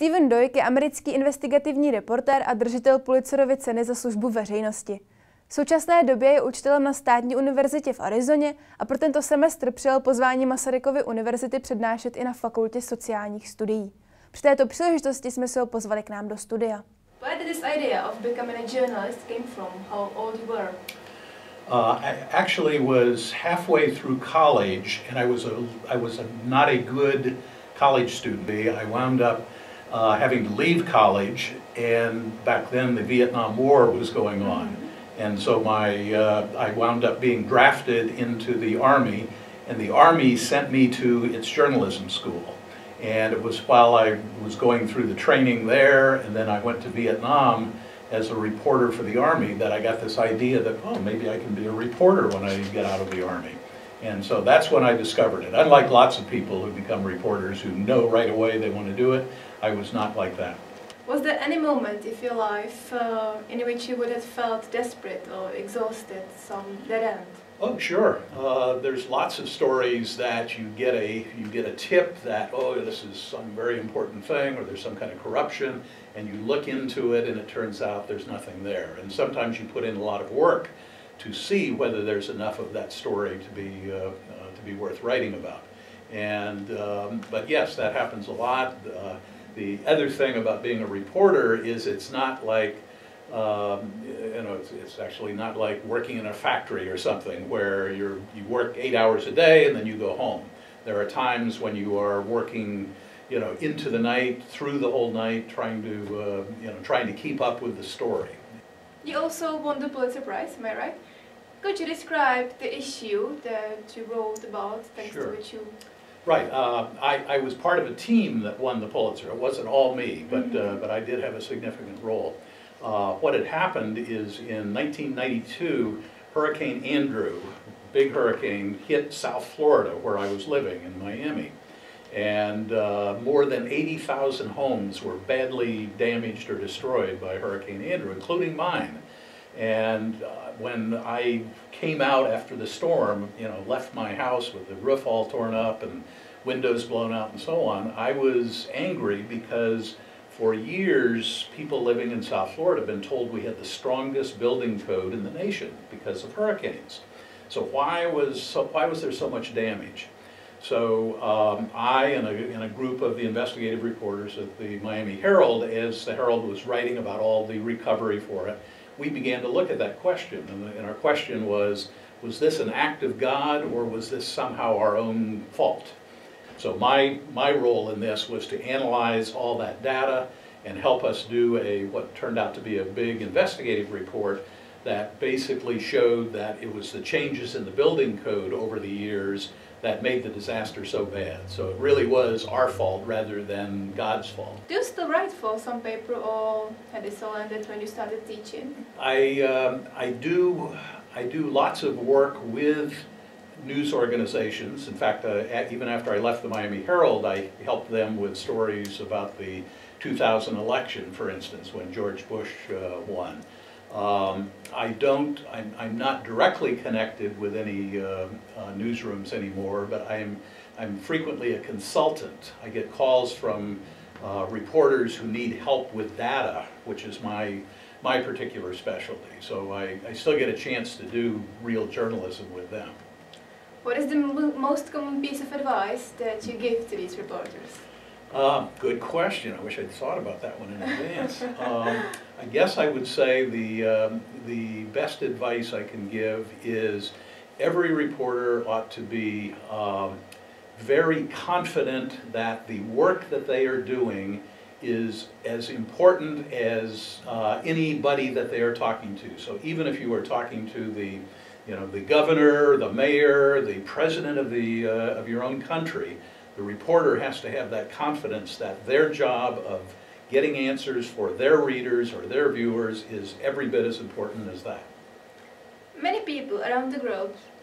Stephenem Doig je americký investigativní reportér a držitel Pulitzerovy ceny za službu veřejnosti. V současné době je učitelem na státní univerzitě v Arizoně a pro tento semestr přijel pozvání Masarykovy univerzity přednášet i na Fakultě sociálních studií. Při této příležitosti jsme si ho pozvali k nám do studia. Where did this idea of becoming a journalist came from? How old you were? I actually was halfway through college, and I was not a good college student. I wound up having to leave college, and back then the Vietnam War was going on, and so I wound up being drafted into the Army, and the Army sent me to its journalism school. And it was while I was going through the training there, and then I went to Vietnam as a reporter for the Army, that I got this idea that, oh, maybe I can be a reporter when I get out of the Army. And so that's when I discovered it. Unlike lots of people who become reporters who know right away they want to do it, I was not like that. Was there any moment in your life in which you would have felt desperate or exhausted, some dead end? Oh, sure. There's lots of stories that you get a tip that, oh, this is some very important thing, or there's some kind of corruption, and you look into it and it turns out there's nothing there. And sometimes you put in a lot of work to see whether there's enough of that story to be worth writing about. And but yes, that happens a lot. The other thing about being a reporter is it's not like it's actually not like working in a factory or something where you work 8 hours a day and then you go home. There are times when you are working, into the night, through the whole night, trying to keep up with the story. You also won the Pulitzer Prize, am I right? Could you describe the issue that you wrote about, thanks Sure. to which you... Right. I was part of a team that won the Pulitzer. It wasn't all me, but I did have a significant role. What had happened is in 1992, Hurricane Andrew, big hurricane, hit South Florida, where I was living in Miami. And more than 80,000 homes were badly damaged or destroyed by Hurricane Andrew, including mine. And when I came out after the storm, left my house with the roof all torn up and windows blown out and so on, I was angry because for years, people living in South Florida have been told we had the strongest building code in the nation because of hurricanes. So why was there so much damage? So I and a group of the investigative reporters at the Miami Herald, as the Herald was writing about all the recovery for it, we began to look at that question. And our question was this an act of God, or was this somehow our own fault? So my role in this was to analyze all that data and help us do what turned out to be a big investigative report that basically showed that it was the changes in the building code over the years that made the disaster so bad. So it really was our fault rather than God's fault. Do you still write for some paper, or had this all ended when you started teaching? I do lots of work with news organizations. In fact, even after I left the Miami Herald, I helped them with stories about the 2000 election, for instance, when George Bush won. I'm not directly connected with any newsrooms anymore, but I'm frequently a consultant. I get calls from reporters who need help with data, which is my particular specialty. So I still get a chance to do real journalism with them. What is the most common piece of advice that you give to these reporters? Good question. I wish I'd thought about that one in advance. I guess I would say the best advice I can give is every reporter ought to be very confident that the work that they are doing is as important as anybody that they are talking to. So even if you are talking to the governor, the mayor, the president of your own country, the reporter has to have that confidence that their job of getting answers for their readers or their viewers is every bit as important as that. Many people around the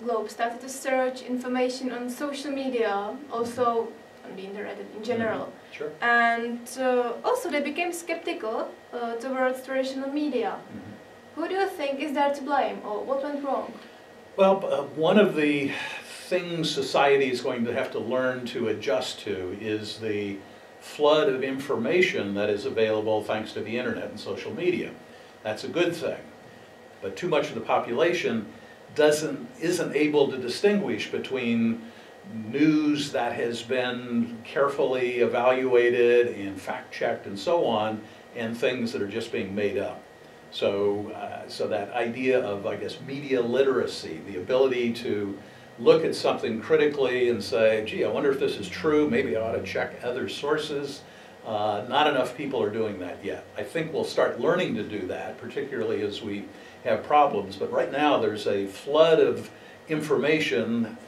globe started to search information on social media, also on the internet in general. Sure. And also they became skeptical towards traditional media. Who do you think is there to blame, or what went wrong? Well, one of the things society is going to have to learn to adjust to is the flood of information that is available thanks to the internet and social media. That's a good thing. But too much of the population isn't able to distinguish between news that has been carefully evaluated and fact-checked and so on, and things that are just being made up. So that idea of, I guess, media literacy, the ability to look at something critically and say, gee, I wonder if this is true, maybe I ought to check other sources. Not enough people are doing that yet. I think we'll start learning to do that, particularly as we have problems. But right now there's a flood of information,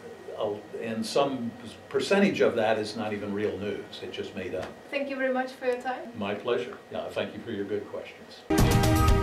and some percentage of that is not even real news. It's just made up. Thank you very much for your time. My pleasure. Yeah, thank you for your good questions.